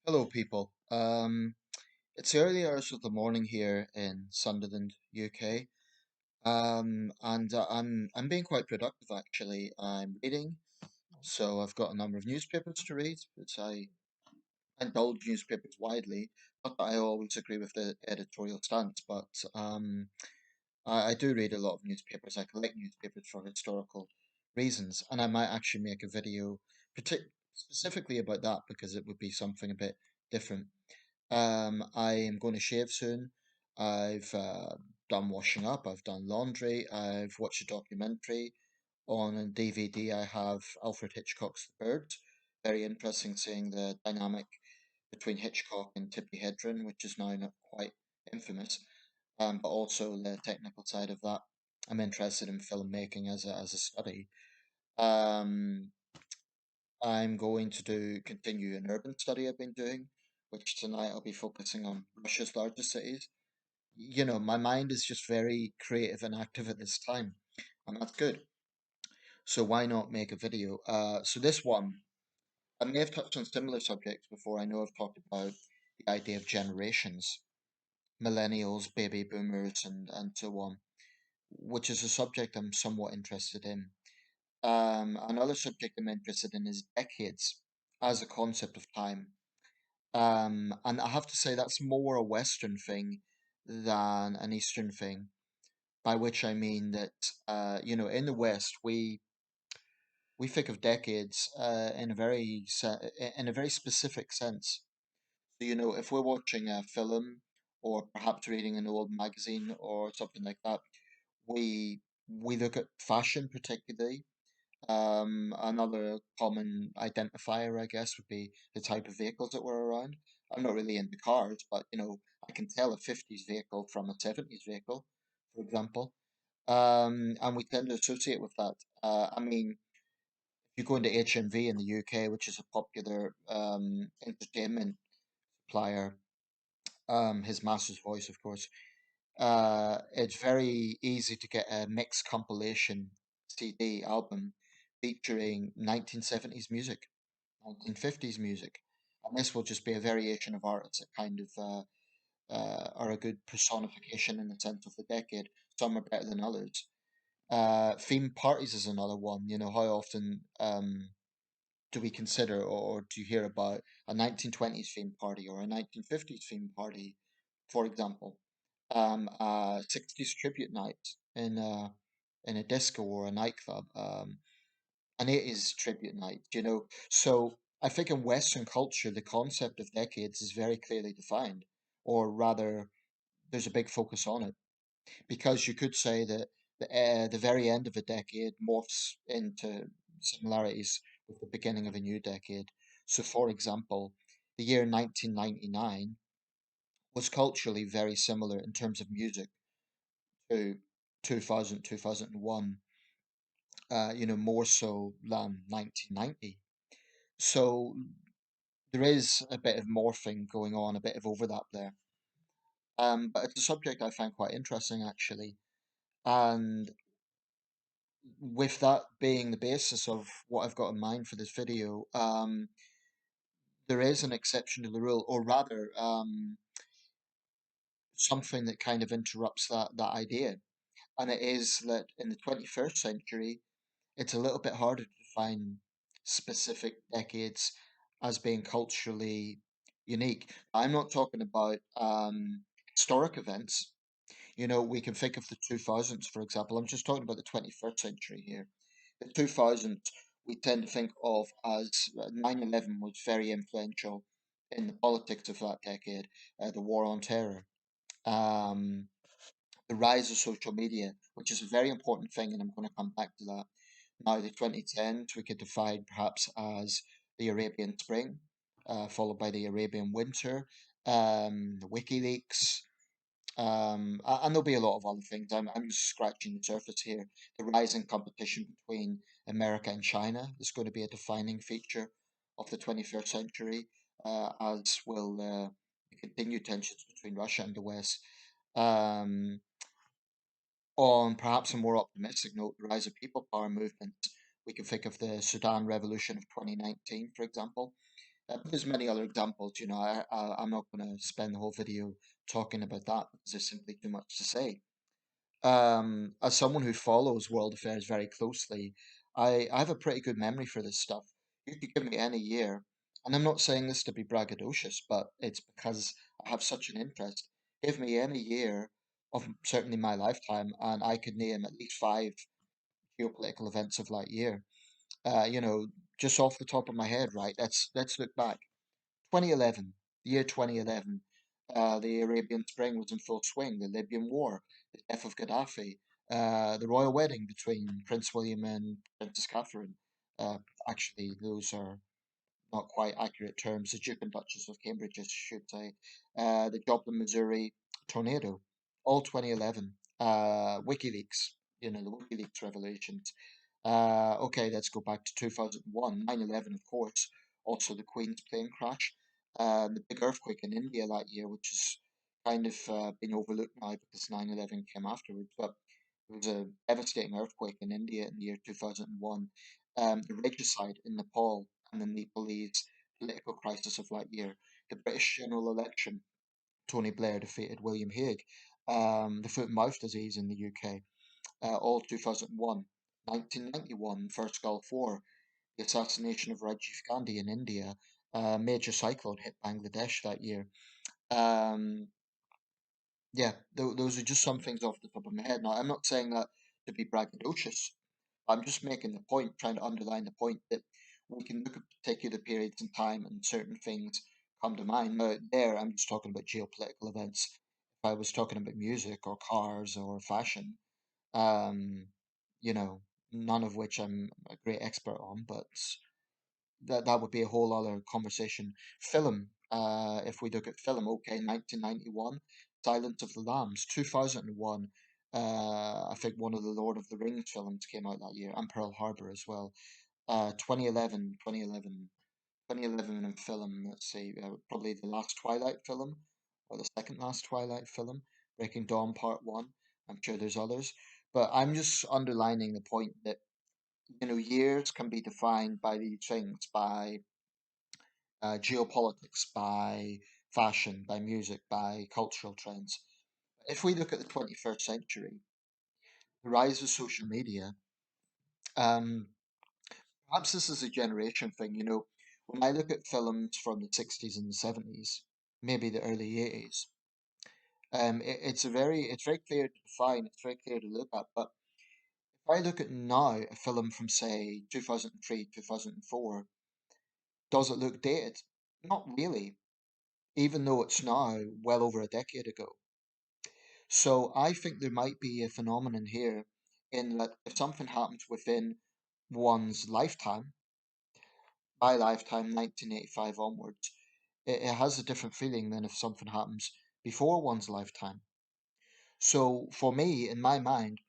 Hello, people. It's the early hours of the morning here in Sunderland, UK, and I'm being quite productive actually. I'm reading, so I've got a number of newspapers to read, which I indulge newspapers widely. Not that I always agree with the editorial stance, but I do read a lot of newspapers. I collect newspapers for historical reasons, and I might actually make a video specifically about that because it would be something a bit different. I am going to shave soon. I've done washing up. I've done laundry. I've watched a documentary on a DVD. I have Alfred Hitchcock's The Bird. Very interesting seeing the dynamic between Hitchcock and Tippi Hedren, which is now not quite infamous, but also the technical side of that. I'm interested in filmmaking as a study. Um, I'm going to continue an urban study I've been doing, which tonight I'll be focusing on Russia's largest cities. My mind is just very creative and active at this time, and that's good. So why not make a video? So this one, I may have touched on similar subjects before. I know I've talked about the idea of generations, millennials, baby boomers, and so on, which is a subject I'm somewhat interested in. Another subject I'm interested in is decades as a concept of time. And I have to say that's more a Western thing than an Eastern thing, by which I mean that, in the West, we think of decades in a very specific sense. So, if we're watching a film or perhaps reading an old magazine or something like that, we look at fashion particularly. Another common identifier, I guess, would be the type of vehicles that were around. I'm not really into cars, but I can tell a 50s vehicle from a 70s vehicle, for example. And we tend to associate with that. I mean, if you go into HMV in the UK, which is a popular entertainment supplier, his master's voice, of course, it's very easy to get a mixed compilation CD album featuring 1970s music, 1950s music. And this will just be a variation of artists that kind of are a good personification in the sense of the decade. Some are better than others. Theme parties is another one. How often do we consider or do you hear about a 1920s theme party or a 1950s theme party, for example? A 60s tribute night in a disco or a nightclub, an 80s tribute night, So I think in Western culture, the concept of decades is very clearly defined, or rather, there's a big focus on it because you could say that the very end of a decade morphs into similarities with the beginning of a new decade. So, for example, the year 1999 was culturally very similar in terms of music to 2000, 2001, more so than 1990. So there is a bit of morphing going on, a bit of overlap there. But it's a subject I find quite interesting, actually. And with that being the basis of what I've got in mind for this video, there is an exception to the rule, or rather, something that kind of interrupts that idea. And it is that in the 21st century, it's a little bit harder to define specific decades as being culturally unique. I'm not talking about historic events. We can think of the 2000s, for example. I'm just talking about the 21st century here. The 2000s, we tend to think of as 9/11 was very influential in the politics of that decade, the war on terror. Um, the rise of social media, which is a very important thing, and I'm going to come back to that. Now, the 2010s we could define perhaps as the Arabian Spring, followed by the Arabian Winter, the WikiLeaks, and there'll be a lot of other things. I'm just scratching the surface here. The rising competition between America and China is going to be a defining feature of the 21st century, as will the continued tensions between Russia and the West. Um, on perhaps a more optimistic note, the rise of people power movements. We can think of the Sudan Revolution of 2019, for example. There's many other examples, I'm not going to spend the whole video talking about that because there's simply too much to say. As someone who follows world affairs very closely, I have a pretty good memory for this stuff. You could give me any year, and I'm not saying this to be braggadocious, but it's because I have such an interest. Give me any year of certainly my lifetime, and I could name at least five geopolitical events of that year. Uh, you know, just off the top of my head, right? Let's look back. 2011, the year 2011, the Arabian Spring was in full swing, the Libyan War, the death of Gaddafi, the royal wedding between Prince William and Princess Catherine. Uh, Actually, those are not quite accurate terms. The Duke and Duchess of Cambridge, I should say. The Joplin, Missouri tornado, all 2011. WikiLeaks, the WikiLeaks revelations. Okay, let's go back to 2001, 9/11, of course. Also, the Queen's plane crash. The big earthquake in India that year, which is kind of been overlooked now because 9/11 came afterwards. But it was a devastating earthquake in India in the year 2001. The regicide in Nepal and the Nepalese political crisis of that year. The British general election, Tony Blair defeated William Hague. The foot and mouth disease in the UK, all 2001. 1991, First Gulf War, the assassination of Rajiv Gandhi in India, a major cyclone hit Bangladesh that year. Um, yeah, those are just some things off the top of my head. Now, I'm not saying that to be braggadocious. I'm just making the point, trying to underline the point that we can look at particular periods in time and certain things come to mind. Now, there, I'm just talking about geopolitical events. If I was talking about music or cars or fashion, um, you know, none of which I'm a great expert on, but that would be a whole other conversation. Film, if we look at film, okay, 1991, Silence of the Lambs, 2001. I think one of the Lord of the Rings films came out that year, and Pearl Harbor as well. 2011 in film, let's see, probably the last Twilight film, or the second last Twilight film, Breaking Dawn Part 1. I'm sure there's others. But I'm just underlining the point that, years can be defined by these things, by geopolitics, by fashion, by music, by cultural trends. If we look at the 21st century, the rise of social media, um, perhaps this is a generation thing. When I look at films from the 60s and the 70s, maybe the early 80s, it's very clear to define, it's very clear to look at. But if I look at now a film from say 2003, 2004, does it look dated? Not really, even though it's now well over a decade ago. So I think there might be a phenomenon here in that if something happens within one's lifetime, my lifetime, 1985 onwards, it has a different feeling than if something happens before one's lifetime. So for me, in my mind,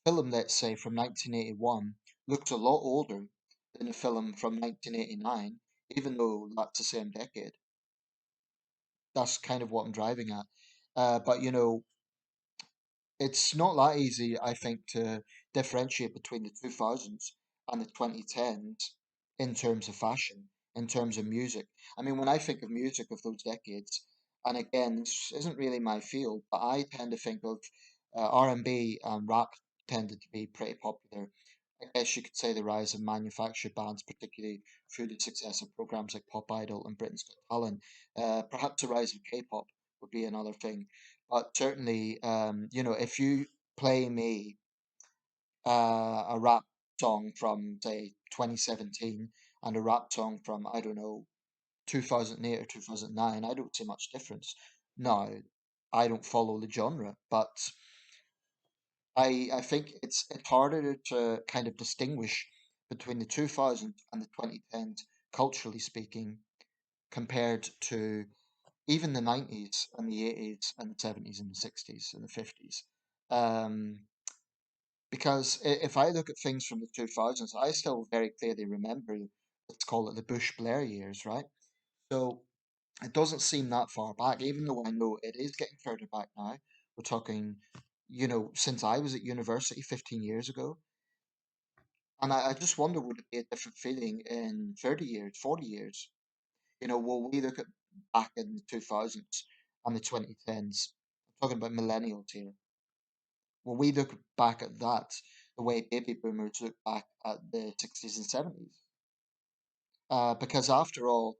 a film, let's say from 1981, looks a lot older than a film from 1989, even though that's the same decade. That's kind of what I'm driving at. But it's not that easy, I think, to differentiate between the 2000s and the 2010s in terms of fashion, in terms of music. I mean, when I think of music of those decades, and again, this isn't really my field, but I tend to think of R&B and rap tended to be pretty popular. I guess you could say the rise of manufactured bands, particularly through the success of programs like Pop Idol and Britain's Got Talent. Perhaps the rise of K-pop would be another thing. But certainly, if you play me a rap song from, say, 2017 and a rap song from, I don't know, 2008 or 2009, I don't see much difference. Now, I don't follow the genre, but I think it's harder to kind of distinguish between the 2000s and the 2010s, culturally speaking, compared to even the 90s and the 80s and the 70s and the 60s and the 50s. Um, because if I look at things from the 2000s, I still very clearly remember, let's call it the Bush Blair years, right? So it doesn't seem that far back, even though I know it is getting further back now. We're talking, since I was at university 15 years ago, And I just wonder, would it be a different feeling in 30 years, 40 years? Will we look at back in the 2000s and the 2010s? I'm talking about millennials here. Will we look back at that the way baby boomers look back at the 60s and 70s? Because after all,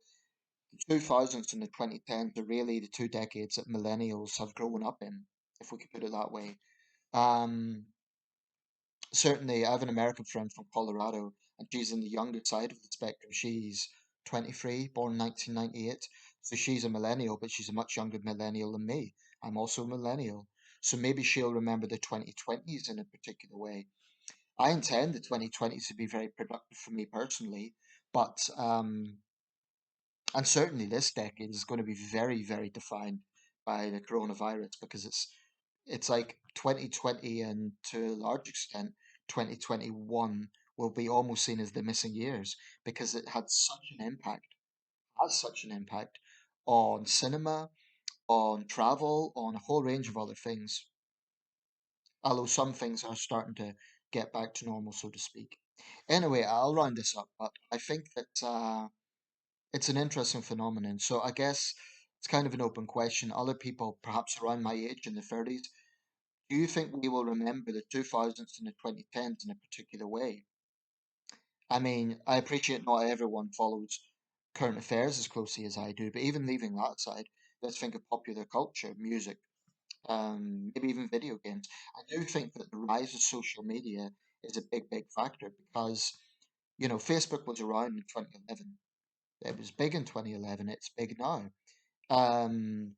the 2000s and the 2010s are really the two decades that millennials have grown up in, if we could put it that way. Um, Certainly, I have an American friend from Colorado, and she's in the younger side of the spectrum. She's 23, born in 1998. So she's a millennial, but she's a much younger millennial than me. I'm also a millennial. So maybe she'll remember the 2020s in a particular way. I intend the 2020s to be very productive for me personally, but and certainly this decade is going to be very, very defined by the coronavirus because it's like 2020 and to a large extent 2021 will be almost seen as the missing years because it had such an impact, has such an impact on cinema, on travel, on a whole range of other things. Although some things are starting to get back to normal, so to speak. Anyway, I'll round this up, but I think that it's an interesting phenomenon. So I guess it's kind of an open question. Other people, perhaps around my age in the 30s, do you think we will remember the 2000s and the 2010s in a particular way? I mean, I appreciate not everyone follows current affairs as closely as I do, but even leaving that aside, let's think of popular culture, music, maybe even video games. I do think that the rise of social media is a big, big factor because, Facebook was around in 2011. It was big in 2011. It's big now. Um,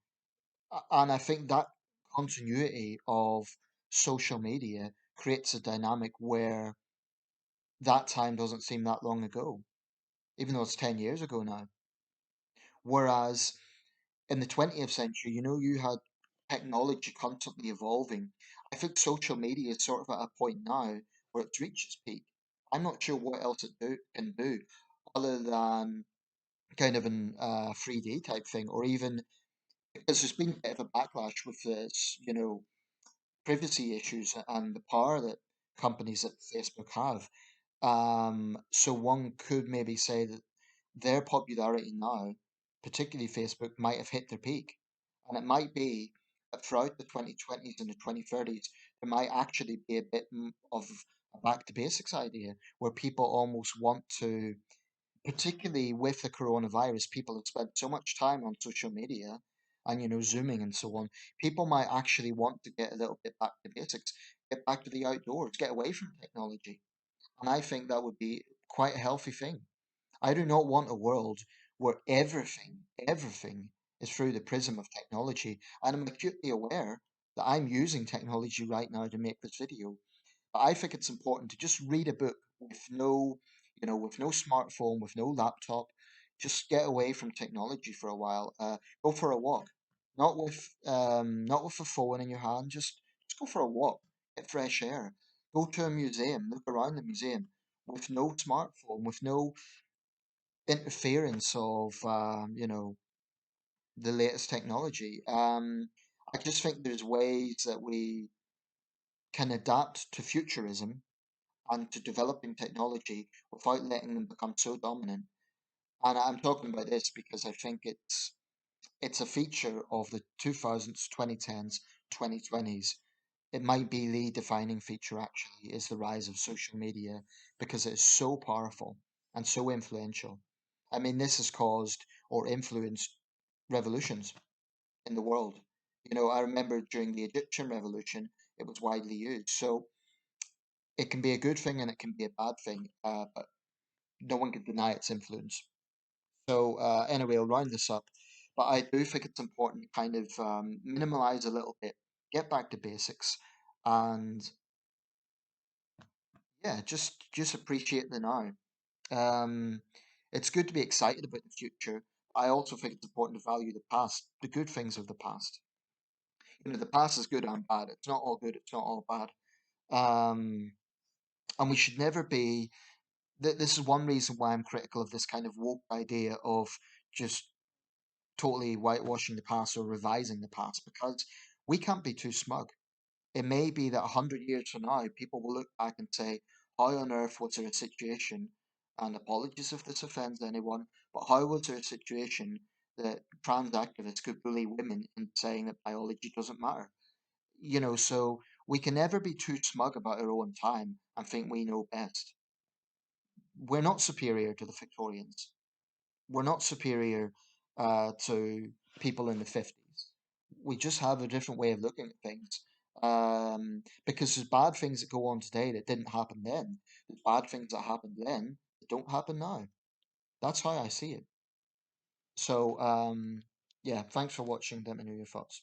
and I think that continuity of social media creates a dynamic where that time doesn't seem that long ago, even though it's 10 years ago now. Whereas in the 20th century, you had technology constantly evolving. I think social media is sort of at a point now where it's reached its peak. I'm not sure what else can do other than kind of an 3D type thing, or even because there's been a bit of a backlash with this, privacy issues and the power that companies at Facebook have. So one could maybe say that their popularity now, particularly Facebook, might have hit their peak. And it might be that throughout the 2020s and the 2030s, there might actually be a bit of a back to basics idea where people almost want to, particularly with the coronavirus, people have spent so much time on social media and zooming and so on. People might actually want to get a little bit back to basics, get back to the outdoors, get away from technology. And I think that would be quite a healthy thing. I do not want a world where everything is through the prism of technology. And I'm acutely aware that I'm using technology right now to make this video. But I think it's important to just read a book with no smartphone, with no laptop. Just get away from technology for a while. Go for a walk, not with a phone in your hand. Just go for a walk, get fresh air. Go to a museum, look around the museum with no smartphone, with no interference of the latest technology. I just think there's ways that we can adapt to futurism and to developing technology without letting them become so dominant. And I'm talking about this because I think it's a feature of the 2000s, 2010s, 2020s. It might be the defining feature actually is the rise of social media because it is so powerful and so influential. I mean, this has caused or influenced revolutions in the world. I remember during the Egyptian revolution, it was widely used. So it can be a good thing and it can be a bad thing, but no one can deny its influence. So anyway, I'll round this up. But I do think it's important to kind of minimize a little bit, get back to basics, and yeah, just appreciate the now. Um, it's good to be excited about the future. I also think it's important to value the past, the good things of the past. The past is good and bad. It's not all good. It's not all bad. Um, and we should never be. This is one reason why I'm critical of this kind of woke idea of just totally whitewashing the past or revising the past because we can't be too smug. It may be that 100 years from now, people will look back and say, how on earth was there a situation, and apologies if this offends anyone, but how was there a situation that trans activists could bully women into saying that biology doesn't matter? So we can never be too smug about our own time and think we know best. We're not superior to the Victorians. We're not superior to people in the 50s. We just have a different way of looking at things. Because there's bad things that go on today that didn't happen then. There's bad things that happened then that don't happen now. That's how I see it. So, yeah, thanks for watching. Let me know your thoughts.